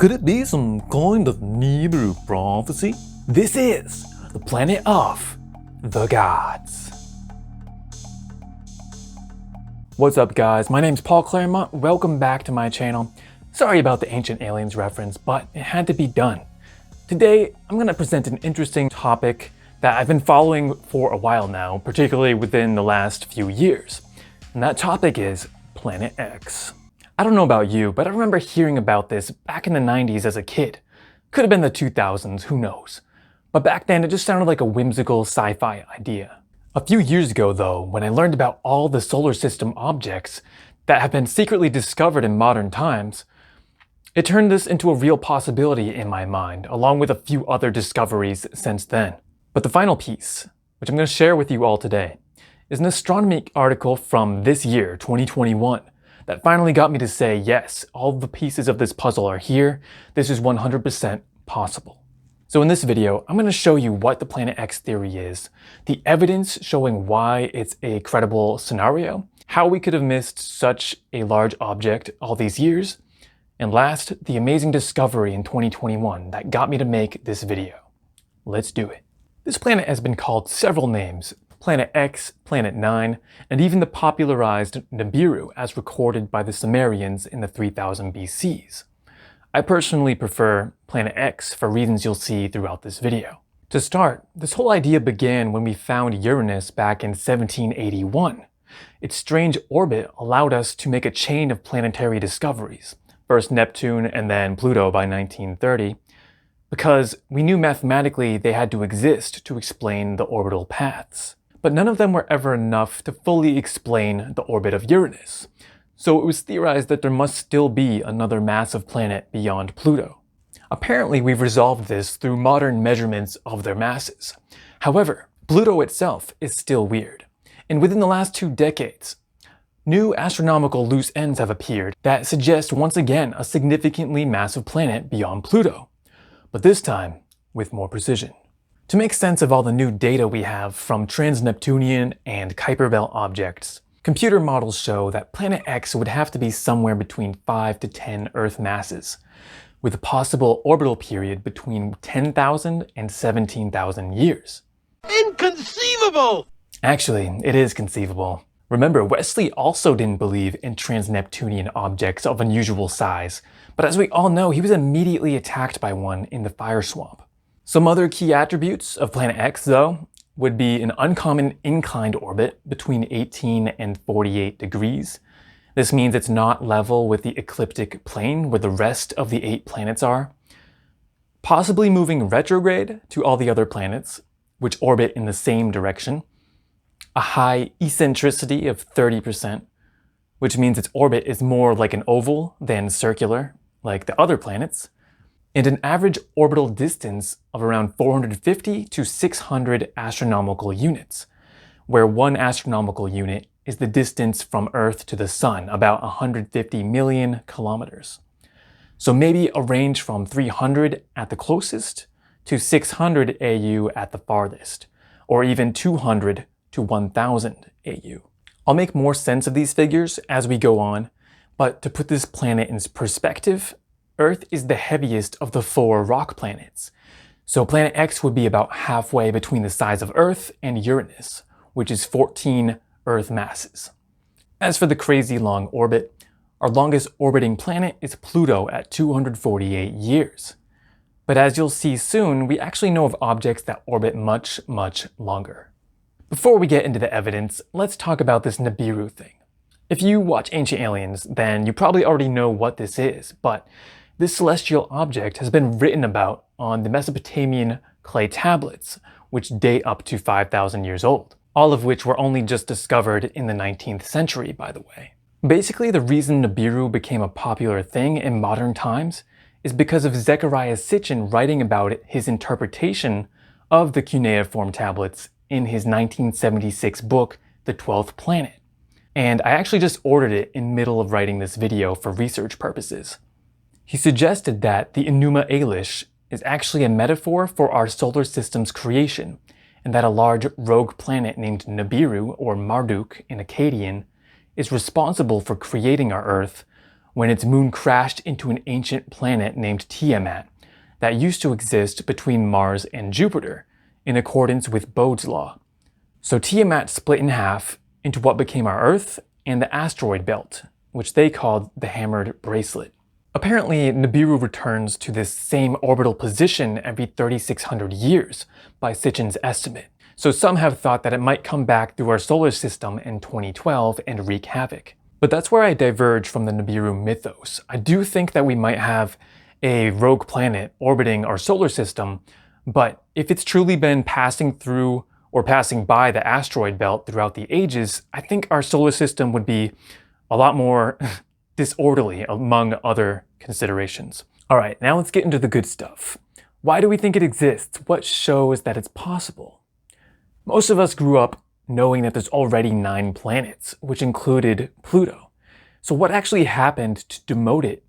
Could it be some kind of Nibiru prophecy? This is the planet of the gods. What's up guys, my name's Paul Claremont, welcome back to my channel. Sorry about the Ancient Aliens reference, but it had to be done. Today, I'm going to present an interesting topic that I've been following for a while now, particularly within the last few years. And that topic is Planet X. I don't know about you, but I remember hearing about this back in the 90s as a kid. Could have been the 2000s, who knows. But back then, it just sounded like a whimsical sci-fi idea. A few years ago though, when I learned about all the solar system objects that have been secretly discovered in modern times, it turned this into a real possibility in my mind, along with a few other discoveries since then. But the final piece, which I'm going to share with you all today, is an astronomy article from this year, 2021, that finally got me to say, yes, all the pieces of this puzzle are here, this is 100% possible. So in this video, I'm going to show you what the Planet X theory is, the evidence showing why it's a credible scenario, how we could have missed such a large object all these years, and last, the amazing discovery in 2021 that got me to make this video. Let's do it. This planet has been called several names: Planet X, Planet 9, and even the popularized Nibiru as recorded by the Sumerians in the 3000 BCs. I personally prefer Planet X for reasons you'll see throughout this video. To start, this whole idea began when we found Uranus back in 1781. Its strange orbit allowed us to make a chain of planetary discoveries, first Neptune and then Pluto by 1930, because we knew mathematically they had to exist to explain the orbital paths. But none of them were ever enough to fully explain the orbit of Uranus. So it was theorized that there must still be another massive planet beyond Pluto. Apparently we've resolved this through modern measurements of their masses. However, Pluto itself is still weird. And within the last 2 decades, new astronomical loose ends have appeared that suggest once again a significantly massive planet beyond Pluto. But this time, with more precision. To make sense of all the new data we have from trans-Neptunian and Kuiper Belt objects, computer models show that Planet X would have to be somewhere between 5 to 10 Earth masses, with a possible orbital period between 10,000 and 17,000 years. Inconceivable! Actually, it is conceivable. Remember, Wesley also didn't believe in trans-Neptunian objects of unusual size, but as we all know, he was immediately attacked by one in the fire swamp. Some other key attributes of Planet X, though, would be an uncommon inclined orbit between 18 and 48 degrees. This means it's not level with the ecliptic plane where the rest of the 8 planets are. Possibly moving retrograde to all the other planets, which orbit in the same direction. A high eccentricity of 30%, which means its orbit is more like an oval than circular, like the other planets. And an average orbital distance of around 450 to 600 astronomical units, where 1 astronomical unit is the distance from Earth to the Sun, about 150 million kilometers. So maybe a range from 300 at the closest to 600 AU at the farthest, or even 200 to 1000 AU. I'll make more sense of these figures as we go on, but to put this planet in perspective, Earth is the heaviest of the 4 rock planets, so Planet X would be about halfway between the size of Earth and Uranus, which is 14 Earth masses. As for the crazy long orbit, our longest orbiting planet is Pluto at 248 years. But as you'll see soon, we actually know of objects that orbit much, much longer. Before we get into the evidence, let's talk about this Nibiru thing. If you watch Ancient Aliens, then you probably already know what this is, but this celestial object has been written about on the Mesopotamian clay tablets, which date up to 5,000 years old, all of which were only just discovered in the 19th century, by the way. Basically, the reason Nibiru became a popular thing in modern times is because of Zecharia Sitchin writing about his interpretation of the cuneiform tablets in his 1976 book, The 12th Planet. And I actually just ordered it in the middle of writing this video for research purposes. He suggested that the Enuma Elish is actually a metaphor for our solar system's creation, and that a large rogue planet named Nibiru, or Marduk in Akkadian, is responsible for creating our Earth when its moon crashed into an ancient planet named Tiamat that used to exist between Mars and Jupiter in accordance with Bode's law. So Tiamat split in half into what became our Earth and the asteroid belt, which they called the Hammered Bracelet. Apparently, Nibiru returns to this same orbital position every 3,600 years by Sitchin's estimate. So some have thought that it might come back through our solar system in 2012 and wreak havoc. But that's where I diverge from the Nibiru mythos. I do think that we might have a rogue planet orbiting our solar system, but if it's truly been passing through or passing by the asteroid belt throughout the ages, I think our solar system would be a lot more disorderly among other considerations. All right, now let's get into the good stuff. Why do we think it exists? What shows that it's possible? Most of us grew up knowing that there's already 9 planets, which included Pluto. So what actually happened to demote it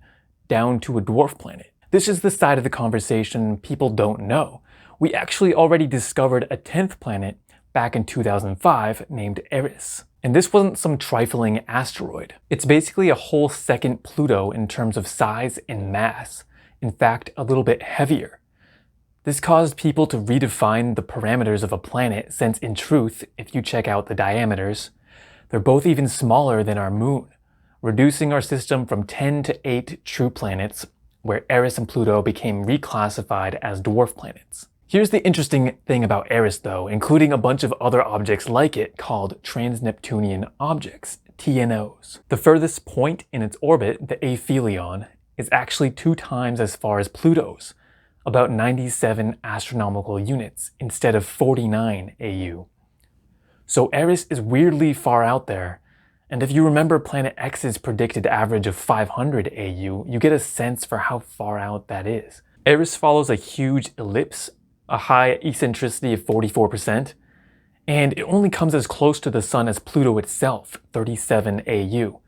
down to a dwarf planet? This is the side of the conversation people don't know. We actually already discovered a 10th planet back in 2005 named Eris. And this wasn't some trifling asteroid. It's basically a whole second Pluto in terms of size and mass. In fact, a little bit heavier. This caused people to redefine the parameters of a planet, since in truth, if you check out the diameters, they're both even smaller than our moon, reducing our system from 10 to 8 true planets, where Eris and Pluto became reclassified as dwarf planets. Here's the interesting thing about Eris though, including a bunch of other objects like it called trans-Neptunian objects, TNOs. The furthest point in its orbit, the aphelion, is actually 2 times as far as Pluto's, about 97 astronomical units instead of 49 AU. So Eris is weirdly far out there, and if you remember Planet X's predicted average of 500 AU, you get a sense for how far out that is. Eris follows a huge ellipse, a high eccentricity of 44%, and it only comes as close to the Sun as Pluto itself, 37 AU,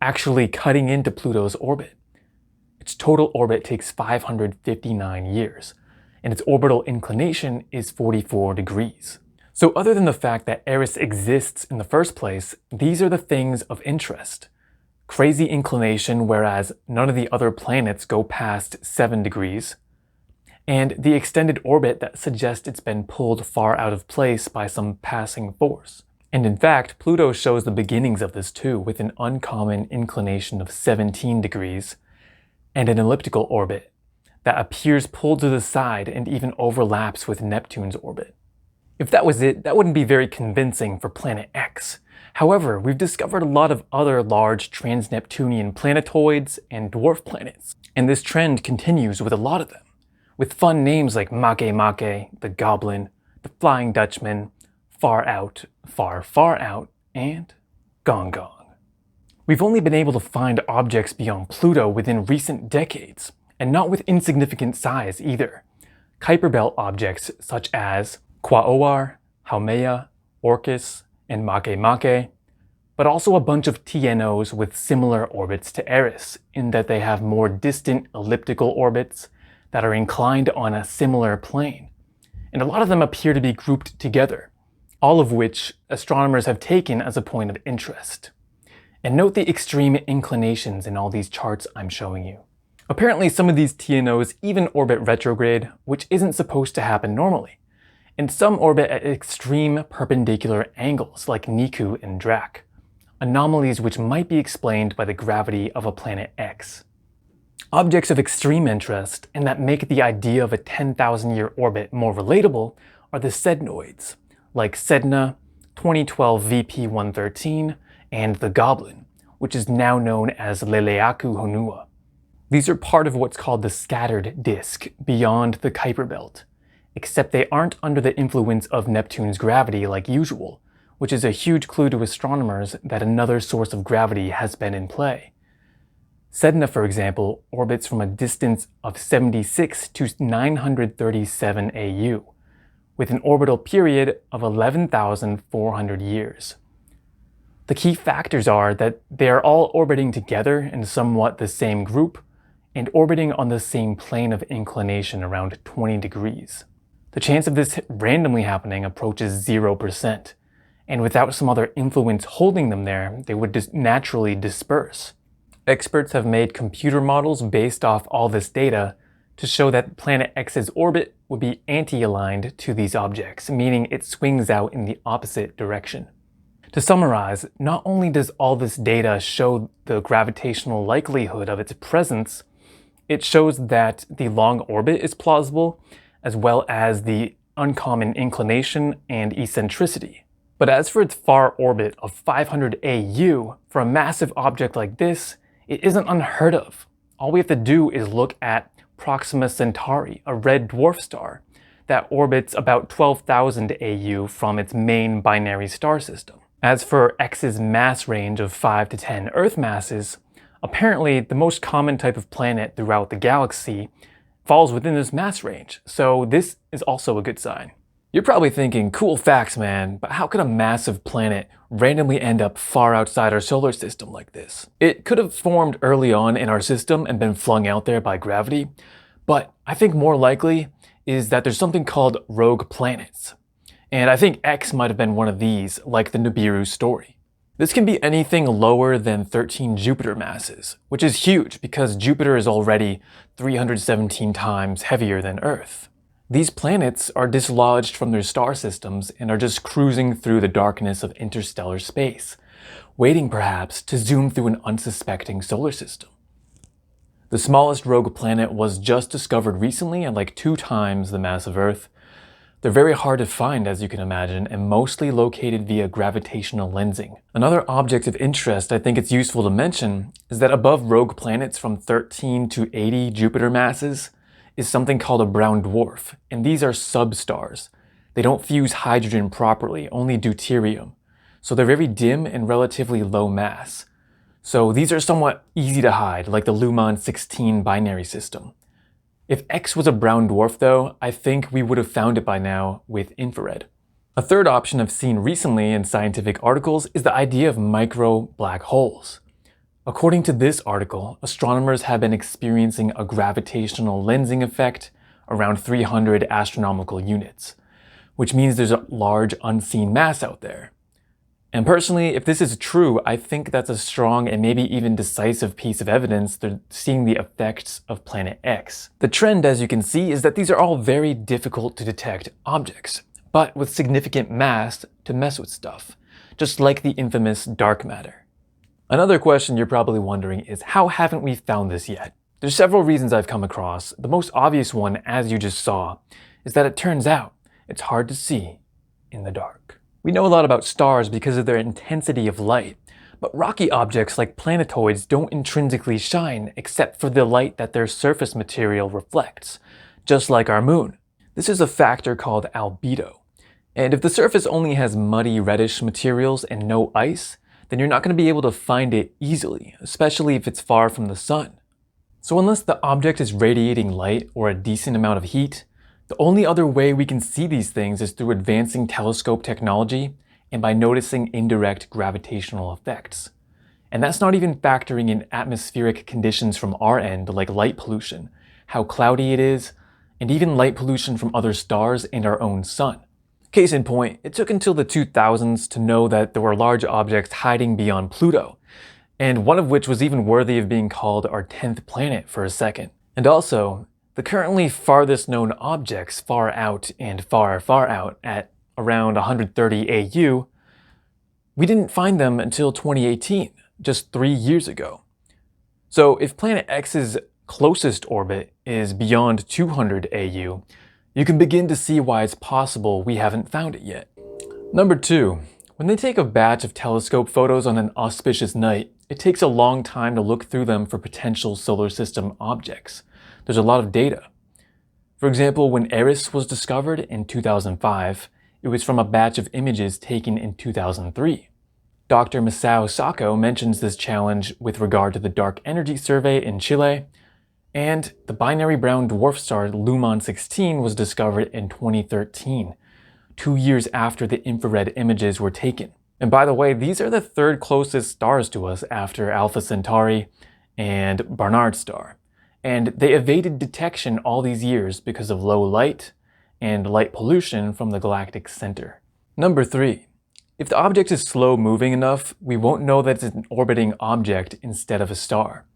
actually cutting into Pluto's orbit. Its total orbit takes 559 years, and its orbital inclination is 44 degrees. So other than the fact that Eris exists in the first place, these are the things of interest. Crazy inclination, whereas none of the other planets go past 7 degrees, and the extended orbit that suggests it's been pulled far out of place by some passing force. And in fact, Pluto shows the beginnings of this too, with an uncommon inclination of 17 degrees, and an elliptical orbit that appears pulled to the side and even overlaps with Neptune's orbit. If that was it, that wouldn't be very convincing for Planet X. However, we've discovered a lot of other large trans-Neptunian planetoids and dwarf planets, and this trend continues with a lot of them, with fun names like Make Make, the Goblin, the Flying Dutchman, Far Out, Far Far Out, and Gong Gong. We've only been able to find objects beyond Pluto within recent decades, and not with insignificant size either. Kuiper Belt objects such as Quaoar, Haumea, Orcus, and Make Make, but also a bunch of TNOs with similar orbits to Eris, in that they have more distant elliptical orbits that are inclined on a similar plane. And a lot of them appear to be grouped together, all of which astronomers have taken as a point of interest. And note the extreme inclinations in all these charts I'm showing you. Apparently some of these TNOs even orbit retrograde, which isn't supposed to happen normally. And some orbit at extreme perpendicular angles like Niku and Drac, anomalies which might be explained by the gravity of a planet X. Objects of extreme interest, and that make the idea of a 10,000-year orbit more relatable, are the sednoids, like Sedna, 2012 VP113, and the Goblin, which is now known as Leleaku Honua. These are part of what's called the scattered disk, beyond the Kuiper Belt, except they aren't under the influence of Neptune's gravity like usual, which is a huge clue to astronomers that another source of gravity has been in play. Sedna, for example, orbits from a distance of 76 to 937 AU, with an orbital period of 11,400 years. The key factors are that they are all orbiting together in somewhat the same group, and orbiting on the same plane of inclination around 20 degrees. The chance of this randomly happening approaches 0%, and without some other influence holding them there, they would naturally disperse. Experts have made computer models based off all this data to show that Planet X's orbit would be anti-aligned to these objects, meaning it swings out in the opposite direction. To summarize, not only does all this data show the gravitational likelihood of its presence, it shows that the long orbit is plausible, as well as the uncommon inclination and eccentricity. But as for its far orbit of 500 AU, for a massive object like this, it isn't unheard of. All we have to do is look at Proxima Centauri, a red dwarf star that orbits about 12,000 AU from its main binary star system. As for X's mass range of 5 to 10 Earth masses, apparently the most common type of planet throughout the galaxy falls within this mass range, so this is also a good sign. You're probably thinking, cool facts, man, but how could a massive planet randomly end up far outside our solar system like this? It could have formed early on in our system and been flung out there by gravity, but I think more likely is that there's something called rogue planets. And I think X might have been one of these, like the Nibiru story. This can be anything lower than 13 Jupiter masses, which is huge because Jupiter is already 317 times heavier than Earth. These planets are dislodged from their star systems and are just cruising through the darkness of interstellar space, waiting perhaps to zoom through an unsuspecting solar system. The smallest rogue planet was just discovered recently at like 2 times the mass of Earth. They're very hard to find, as you can imagine, and mostly located via gravitational lensing. Another object of interest I think it's useful to mention is that above rogue planets from 13 to 80 Jupiter masses is something called a brown dwarf, and these are substars. They don't fuse hydrogen properly, only deuterium, so they're very dim and relatively low mass. So these are somewhat easy to hide, like the Luhmann 16 binary system. If X was a brown dwarf though, I think we would have found it by now with infrared. A third option I've seen recently in scientific articles is the idea of micro black holes. According to this article, astronomers have been experiencing a gravitational lensing effect around 300 astronomical units, which means there's a large unseen mass out there. And personally, if this is true, I think that's a strong and maybe even decisive piece of evidence to seeing the effects of Planet X. The trend, as you can see, is that these are all very difficult to detect objects, but with significant mass to mess with stuff, just like the infamous dark matter. Another question you're probably wondering is, how haven't we found this yet? There's several reasons I've come across. The most obvious one, as you just saw, is that it turns out it's hard to see in the dark. We know a lot about stars because of their intensity of light, but rocky objects like planetoids don't intrinsically shine except for the light that their surface material reflects, just like our moon. This is a factor called albedo, and if the surface only has muddy reddish materials and no ice, then you're not going to be able to find it easily, especially if it's far from the sun. So unless the object is radiating light or a decent amount of heat, the only other way we can see these things is through advancing telescope technology and by noticing indirect gravitational effects. And that's not even factoring in atmospheric conditions from our end, like light pollution, how cloudy it is, and even light pollution from other stars and our own sun. Case in point, it took until the 2000s to know that there were large objects hiding beyond Pluto, and one of which was even worthy of being called our 10th planet for a second. And also, the currently farthest known objects far out and far, far out at around 130 AU, we didn't find them until 2018, just 3 years ago. So if Planet X's closest orbit is beyond 200 AU, you can begin to see why it's possible we haven't found it yet. Number 2, when they take a batch of telescope photos on an auspicious night, it takes a long time to look through them for potential solar system objects. There's a lot of data. For example, when Eris was discovered in 2005, it was from a batch of images taken in 2003. Dr. Masao Sako mentions this challenge with regard to the Dark Energy Survey in Chile, and the binary brown dwarf star Luhmann 16 was discovered in 2013, 2 years after the infrared images were taken. And by the way, these are the third closest stars to us after Alpha Centauri and Barnard star. And they evaded detection all these years because of low light and light pollution from the galactic center. Number 3. If the object is slow moving enough, we won't know that it's an orbiting object instead of a star.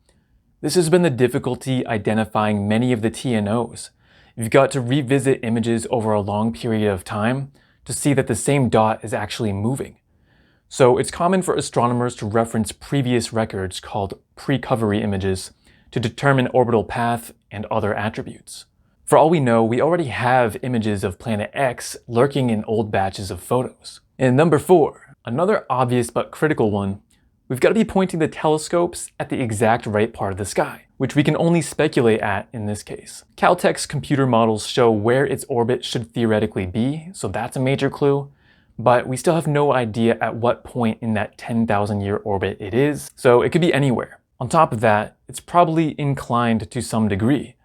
This has been the difficulty identifying many of the TNOs. You've got to revisit images over a long period of time to see that the same dot is actually moving. So it's common for astronomers to reference previous records called precovery images to determine orbital path and other attributes. For all we know, we already have images of Planet X lurking in old batches of photos. And number 4, another obvious but critical one, we've got to be pointing the telescopes at the exact right part of the sky, which we can only speculate at in this case. Caltech's computer models show where its orbit should theoretically be, so that's a major clue, but we still have no idea at what point in that 10,000-year orbit it is, so it could be anywhere. On top of that, it's probably inclined to some degree,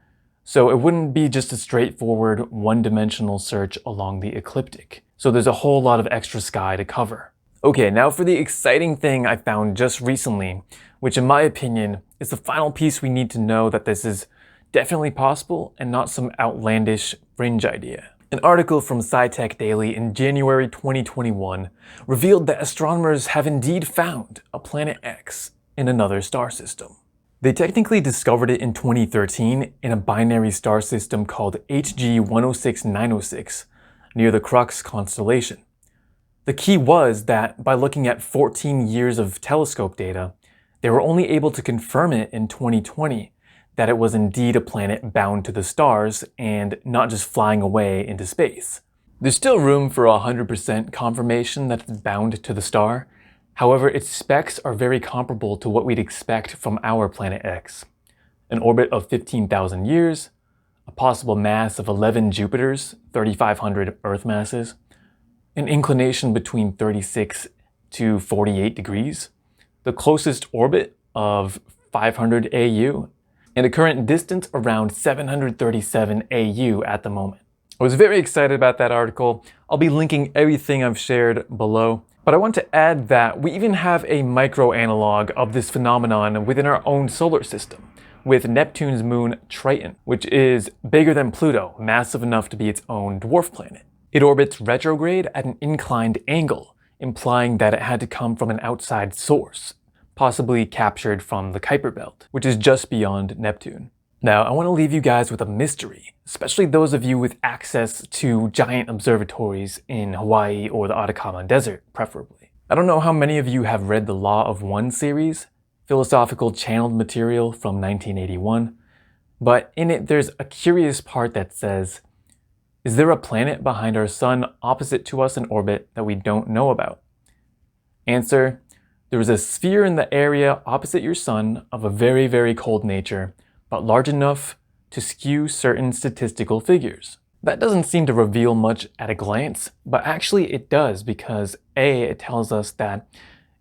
so it wouldn't be just a straightforward one-dimensional search along the ecliptic. So there's a whole lot of extra sky to cover. Okay, now for the exciting thing I found just recently, which in my opinion is the final piece we need to know that this is definitely possible and not some outlandish fringe idea. An article from SciTech Daily in January 2021 revealed that astronomers have indeed found a Planet X in another star system. They technically discovered it in 2013 in a binary star system called HG 106906 near the Crux constellation. The key was that by looking at 14 years of telescope data, they were only able to confirm it in 2020 that it was indeed a planet bound to the stars and not just flying away into space. There's still room for 100% confirmation that it's bound to the star. However, its specs are very comparable to what we'd expect from our Planet X. An orbit of 15,000 years, a possible mass of 11 Jupiters, 3,500 Earth masses, an inclination between 36 to 48 degrees, the closest orbit of 500 AU, and a current distance around 737 AU at the moment. I was very excited about that article. I'll be linking everything I've shared below. But I want to add that we even have a micro analog of this phenomenon within our own solar system, with Neptune's moon Triton, which is bigger than Pluto, massive enough to be its own dwarf planet. It orbits retrograde at an inclined angle, implying that it had to come from an outside source, possibly captured from the Kuiper Belt, which is just beyond Neptune. Now, I want to leave you guys with a mystery, especially those of you with access to giant observatories in Hawaii or the Atacama Desert, preferably. I don't know how many of you have read the Law of One series, philosophical channeled material from 1981, but in it there's a curious part that says, is there a planet behind our sun opposite to us in orbit that we don't know about? Answer, there is a sphere in the area opposite your sun of a very, very cold nature, but large enough to skew certain statistical figures. That doesn't seem to reveal much at a glance, but actually it does because A, it tells us that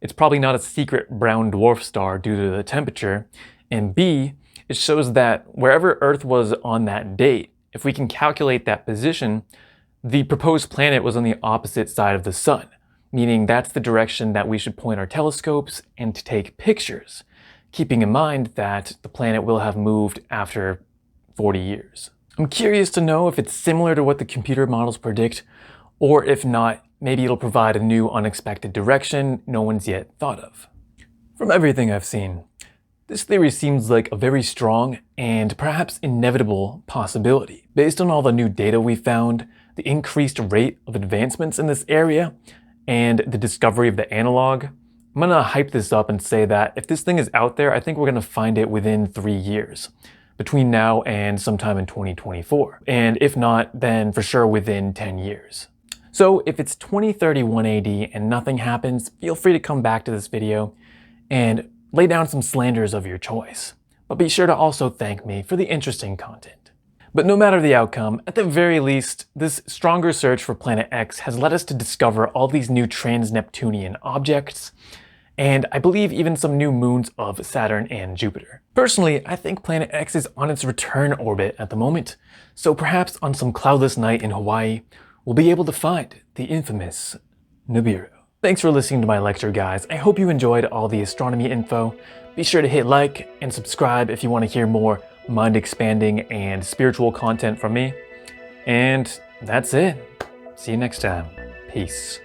it's probably not a secret brown dwarf star due to the temperature, and B, it shows that wherever Earth was on that date, if we can calculate that position, the proposed planet was on the opposite side of the sun, meaning that's the direction that we should point our telescopes and to take pictures, keeping in mind that the planet will have moved after 40 years. I'm curious to know if it's similar to what the computer models predict, or if not, maybe it'll provide a new unexpected direction no one's yet thought of. From everything I've seen, this theory seems like a very strong and perhaps inevitable possibility. Based on all the new data we found, the increased rate of advancements in this area, and the discovery of the analog, I'm gonna hype this up and say that if this thing is out there, I think we're gonna find it within 3 years, between now and sometime in 2024. And if not, then for sure within 10 years. So if it's 2031 AD and nothing happens, feel free to come back to this video and lay down some slanders of your choice. But be sure to also thank me for the interesting content. But no matter the outcome, at the very least, this stronger search for Planet X has led us to discover all these new trans-Neptunian objects, and I believe even some new moons of Saturn and Jupiter. Personally, I think Planet X is on its return orbit at the moment, so perhaps on some cloudless night in Hawaii, we'll be able to find the infamous Nibiru. Thanks for listening to my lecture, guys. I hope you enjoyed all the astronomy info. Be sure to hit like and subscribe if you want to hear more mind-expanding and spiritual content from me. And that's it. See you next time. Peace.